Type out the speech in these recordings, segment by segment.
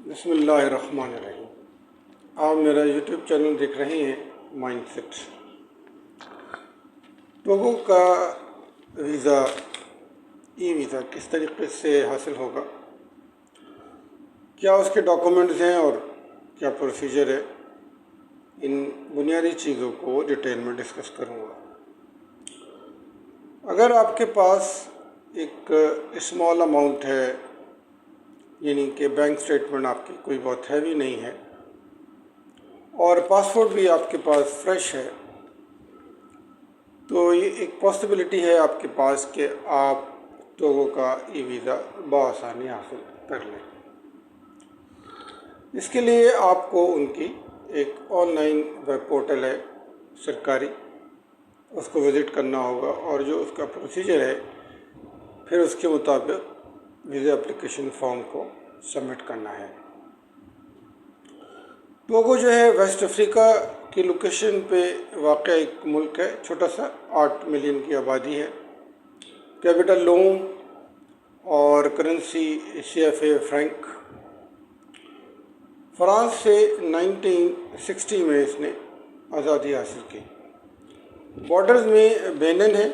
बिस्मिल्लाहिर्रहमानिर्रहीम। आप मेरा यूट्यूब चैनल देख रहे हैं माइंडसेट। टोगो का वीज़ा ई वीज़ा किस तरीके से हासिल होगा, क्या उसके डॉक्यूमेंट्स हैं और क्या प्रोसीजर है, इन बुनियादी चीज़ों को डिटेल में डिस्कस करूँगा। अगर आपके पास एक स्मॉल अमाउंट है, यानी कि बैंक स्टेटमेंट आपकी कोई बहुत हैवी नहीं है और पासपोर्ट भी आपके पास फ्रेश है, तो ये एक पॉसिबिलिटी है आपके पास कि आप टोगो का ई वीज़ा बआसानी हासिल कर लें। इसके लिए आपको उनकी एक ऑनलाइन वेब पोर्टल है सरकारी, उसको विज़िट करना होगा और जो उसका प्रोसीजर है फिर उसके मुताबिक वीज़ा एप्लीकेशन फॉर्म को सबमिट करना है। टोगो जो है वेस्ट अफ्रीका की लोकेशन पे वाक़ एक मुल्क है, छोटा सा 8 मिलियन की आबादी है। कैपिटल लोम और करेंसी CFA फ्रैंक। फ्रांस से 1960 में इसने आज़ादी हासिल की। बॉर्डर्स में बेनिन है,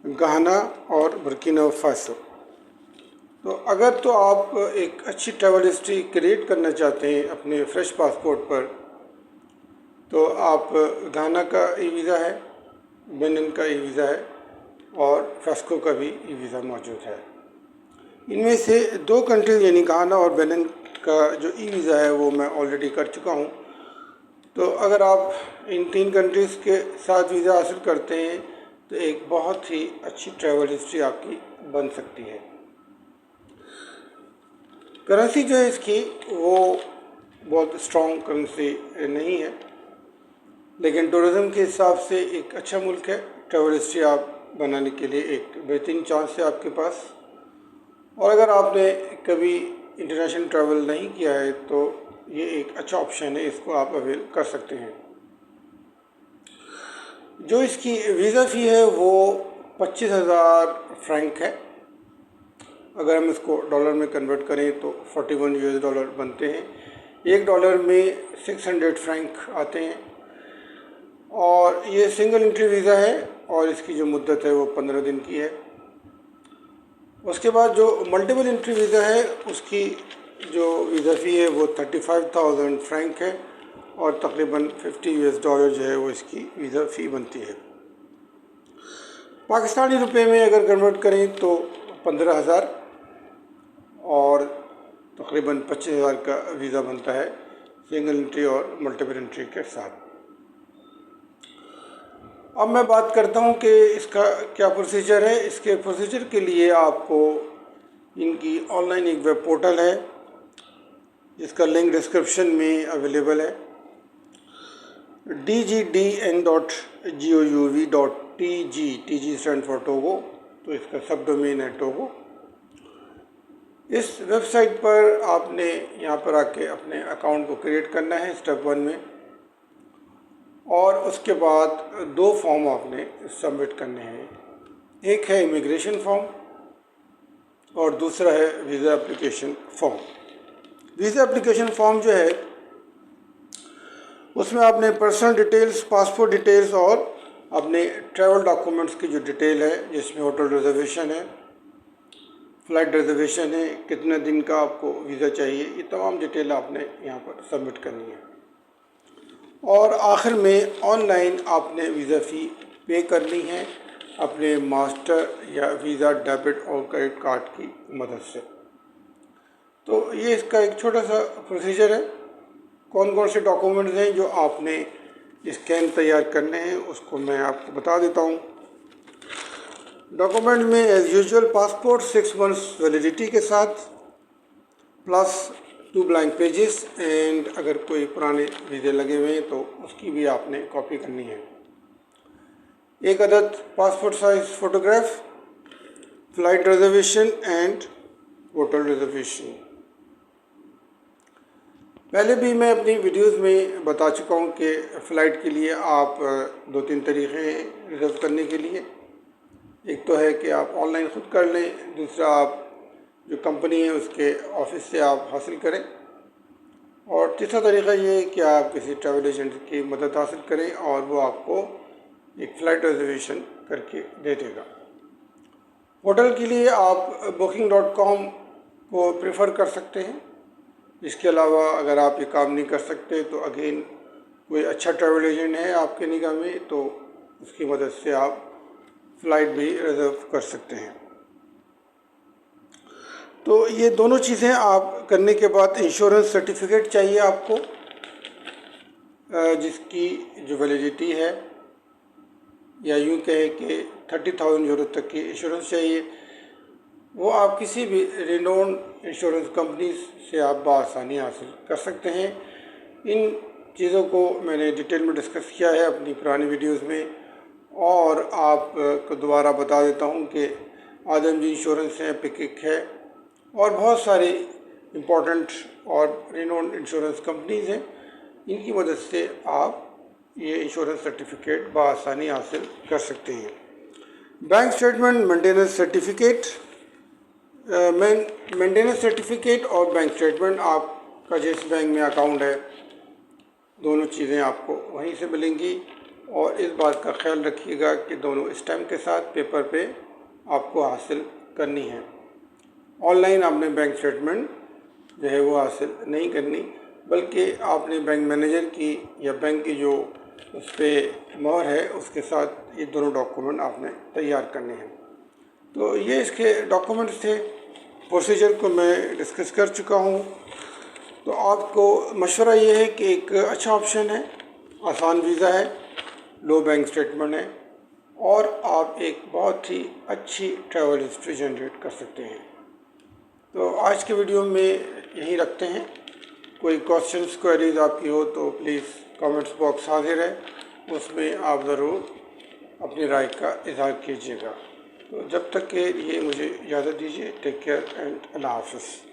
घाना और बुर्किना फासो। तो अगर तो आप एक अच्छी ट्रैवल हिस्ट्री क्रिएट करना चाहते हैं अपने फ्रेश पासपोर्ट पर, तो आप घाना का ई वीज़ा है, बेनिन का ई वीज़ा है और फास्को का भी ई वीज़ा मौजूद है। इनमें से 2 कंट्रीज यानी घाना और बेनिन का जो ई वीज़ा है वो मैं ऑलरेडी कर चुका हूँ। तो अगर आप इन 3 कंट्रीज़ के साथ वीज़ा हासिल करते हैं तो एक बहुत ही अच्छी ट्रैवल हिस्ट्री आपकी बन सकती है। करेंसी जो है इसकी वो बहुत स्ट्रॉन्ग करेंसी नहीं है, लेकिन टूरिज़्म के हिसाब से एक अच्छा मुल्क है। ट्रैवल हिस्ट्री आप बनाने के लिए एक बेहतरीन चांस है आपके पास। और अगर आपने कभी इंटरनेशनल ट्रैवल नहीं किया है तो ये एक अच्छा ऑप्शन है, इसको आप अवेल कर सकते हैं। जो इसकी वीज़ा फ़ी है वो 25,000 फ्रैंक है। अगर हम इसको डॉलर में कन्वर्ट करें तो 41 US डॉलर बनते हैं। $1 में 600 फ्रैंक आते हैं और ये सिंगल एंट्री वीज़ा है और इसकी जो मुद्दत है वो 15 दिन की है। उसके बाद जो मल्टीपल एंट्री वीज़ा है उसकी जो वीज़ा फ़ी है वो 35,000 फ्रैंक है और तकरीबन 50 US डॉलर जो है वो इसकी वीज़ा फ़ी बनती है। पाकिस्तानी रुपए में अगर कन्वर्ट करें तो 15,000 और तकरीबन 25,000 का वीज़ा बनता है सिंगल एंट्री और मल्टीपल एंट्री के साथ। अब मैं बात करता हूँ कि इसका क्या प्रोसीजर है। इसके प्रोसीजर के लिए आपको इनकी ऑनलाइन एक वेब पोर्टल है जिसका लिंक डिस्क्रिप्शन में अवेलेबल है, dgdn.gouv.tg। TG stand for Togo, तो इसका सब डोमेन है टोगो। इस वेबसाइट पर आपने यहाँ पर आके अपने अकाउंट को क्रिएट करना है स्टेप 1 में, और उसके बाद 2 फॉर्म आपने सबमिट करने हैं। एक है इमिग्रेशन फॉर्म और दूसरा है visa application form. Visa application form जो है उसमें आपने पर्सनल डिटेल्स, पासपोर्ट डिटेल्स और अपने ट्रैवल डॉक्यूमेंट्स की जो डिटेल है, जिसमें होटल रिजर्वेशन है, फ़्लाइट रिजर्वेशन है, कितने दिन का आपको वीज़ा चाहिए, ये तमाम डिटेल आपने यहाँ पर सबमिट करनी है। और आखिर में ऑनलाइन आपने वीज़ा फ़ी पे करनी है अपने मास्टर या वीज़ा डेबिट और क्रेडिट कार्ड की मदद से। तो ये इसका एक छोटा सा प्रोसीजर है। कौन कौन से डॉक्यूमेंट्स हैं जो आपने स्कैन तैयार करने हैं उसको मैं आपको बता देता हूँ। डॉक्यूमेंट में as usual passport 6 months validity के साथ प्लस 2 ब्लैंक पेजेस, एंड अगर कोई पुराने वीज़े लगे हुए हैं तो उसकी भी आपने कॉपी करनी है। एक अदद passport size photograph, flight reservation and hotel reservation. पहले भी मैं अपनी वीडियोस में बता चुका हूँ कि फ़्लाइट के लिए आप 2-3 तरीक़े हैं रिज़र्व करने के लिए। एक तो है कि आप ऑनलाइन ख़ुद कर लें, दूसरा आप जो कंपनी है उसके ऑफिस से आप हासिल करें। और तीसरा तरीका ये है कि आप किसी ट्रैवल एजेंट की मदद हासिल करें और वो आपको एक फ़्लाइट रिजर्वेशन करके दे देगा। होटल के लिए आप booking.com को प्रेफर कर सकते हैं। इसके अलावा अगर आप ये काम नहीं कर सकते तो अगेन कोई अच्छा ट्रैवल एजेंट है आपके निगाह में तो उसकी मदद से आप फ़्लाइट भी रिज़र्व कर सकते हैं। तो ये दोनों चीज़ें आप करने के बाद इंश्योरेंस सर्टिफिकेट चाहिए आपको, जिसकी जो वैलिडिटी है या यूँ कहें कि 30,000 यूरो तक की इंश्योरेंस चाहिए। वो आप किसी भी रिनोन इंश्योरेंस कंपनी से आप बआसानी हासिल कर सकते हैं। इन चीज़ों को मैंने डिटेल में डिस्कस किया है अपनी पुरानी वीडियोस में, और आपको दोबारा बता देता हूँ कि आदमजी इंश्योरेंस है, पिकिक है और बहुत सारे इम्पोर्टेंट और रिनोन इंश्योरेंस कंपनीज़ हैं। इनकी मदद से आप ये इंश्योरेंस सर्टिफिकेट बआसानी हासिल कर सकते हैं। Bank statement, maintenance certificate, maintenance certificate और बैंक स्टेटमेंट, आपका जिस बैंक में अकाउंट है दोनों चीज़ें आपको वहीं से मिलेंगी। और इस बात का ख्याल रखिएगा कि दोनों स्टैम्प के साथ पेपर पे आपको हासिल करनी है। ऑनलाइन आपने बैंक स्टेटमेंट जो है वो हासिल नहीं करनी, बल्कि आपने बैंक मैनेजर की या बैंक की जो उस पर मोहर है उसके साथ ये दोनों डॉक्यूमेंट आपने तैयार करने हैं। तो ये इसके डॉक्यूमेंट्स थे। प्रोसीजर को मैं डिस्कस कर चुका हूँ। तो आपको मशवरा ये है कि एक अच्छा ऑप्शन है, आसान वीज़ा है, लो बैंक स्टेटमेंट है और आप एक बहुत ही अच्छी ट्रैवल हिस्ट्री जनरेट कर सकते हैं। तो आज के वीडियो में यहीं रखते हैं। कोई क्वेश्चंस क्वेरीज आपकी हो तो प्लीज़ कमेंट्स बॉक्स हाजिर है, उसमें आप ज़रूर अपनी राय का इज़हार कीजिएगा। तो जब तक के लिए मुझे इजाज़त दीजिए। टेक केयर एंड अल्लाह हाफ़िज़।